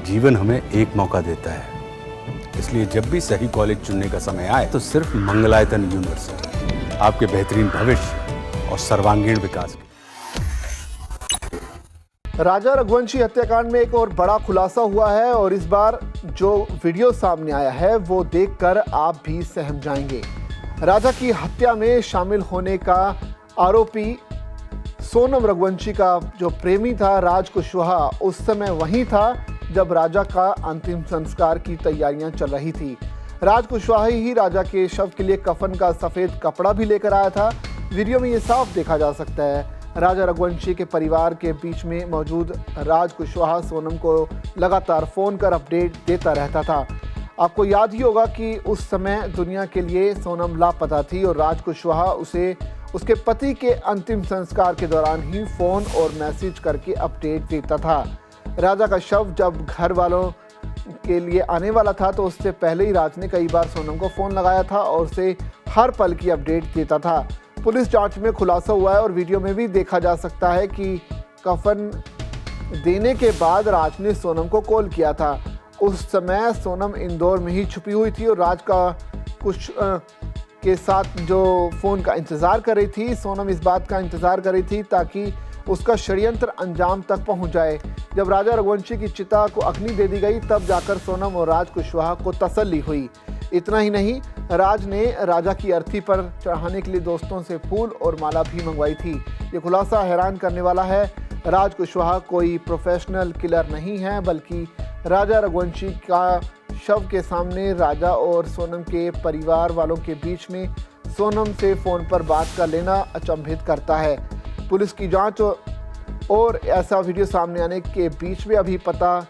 जीवन हमें एक मौका देता है, इसलिए जब भी सही कॉलेज चुनने का समय आए तो सिर्फ मंगलायतन यूनिवर्सिटी आपके बेहतरीन भविष्य और सर्वांगीण विकास के। राजा रघुवंशी हत्याकांड में एक और बड़ा खुलासा हुआ है और इस बार जो वीडियो सामने आया है वो देखकर आप भी सहम जाएंगे। राजा की हत्या में शामिल होने का आरोपी सोनम रघुवंशी का जो प्रेमी था राज कुशवाहा उस समय वहीं था जब राजा का अंतिम संस्कार की तैयारियां चल रही थी। राज कुशवाहा ही राजा के शव के लिए कफन का सफेद कपड़ा भी लेकर आया था। वीडियो में ये साफ देखा जा सकता है राजा रघुवंशी के परिवार के बीच में मौजूद राज कुशवाहा सोनम को लगातार फ़ोन कर अपडेट देता रहता था। आपको याद ही होगा कि उस समय दुनिया के लिए सोनम लापता थी और राज कुशवाहा उसे उसके पति के अंतिम संस्कार के दौरान ही फ़ोन और मैसेज करके अपडेट देता था। राजा का शव जब घर वालों के लिए आने वाला था तो उससे पहले ही राज ने कई बार सोनम को फ़ोन लगाया था और उसे हर पल की अपडेट देता था। पुलिस जांच में खुलासा हुआ है और वीडियो में भी देखा जा सकता है कि कफन देने के बाद राज ने सोनम को कॉल किया था। उस समय सोनम इंदौर में ही छुपी हुई थी और राज का कुछ के साथ जो फ़ोन का इंतज़ार कर रही थी। सोनम इस बात का इंतज़ार कर रही थी ताकि उसका षड्यंत्र अंजाम तक पहुंच जाए। जब राजा रघुवंशी की चिता को अग्नि दे दी गई तब जाकर सोनम और राज कुशवाहा को तसल्ली हुई। इतना ही नहीं, राज ने राजा की अर्थी पर चढ़ाने के लिए दोस्तों से फूल और माला भी मंगवाई थी। ये खुलासा हैरान करने वाला है। राज कुशवाहा कोई प्रोफेशनल किलर नहीं है, बल्कि राजा रघुवंशी का शव के सामने राजा और सोनम के परिवार वालों के बीच में सोनम से फ़ोन पर बात कर लेना अचंभित करता है। पुलिस की जांच और ऐसा वीडियो सामने आने के बीच में अभी पता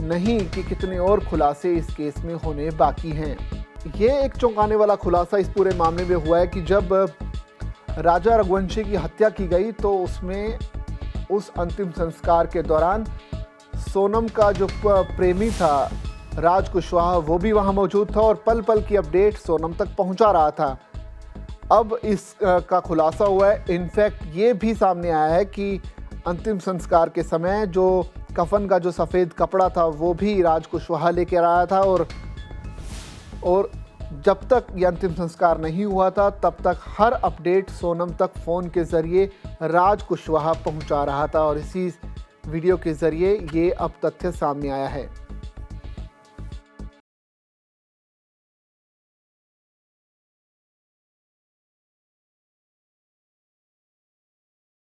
नहीं कि कितने और खुलासे इस केस में होने बाकी हैं। ये एक चौंकाने वाला खुलासा इस पूरे मामले में हुआ है कि जब राजा रघुवंशी की हत्या की गई तो उसमें उस अंतिम संस्कार के दौरान सोनम का जो प्रेमी था राज कुशवाहा वो भी वहाँ मौजूद था और पल पल की अपडेट सोनम तक पहुँचा रहा था। अब इस का खुलासा हुआ है। इनफैक्ट ये भी सामने आया है कि अंतिम संस्कार के समय जो कफन का जो सफ़ेद कपड़ा था वो भी राज कुशवाहा लेकर आया था और जब तक ये अंतिम संस्कार नहीं हुआ था तब तक हर अपडेट सोनम तक फ़ोन के ज़रिए राज कुशवाहा पहुंचा रहा था और इसी वीडियो के ज़रिए ये अब तथ्य सामने आया है।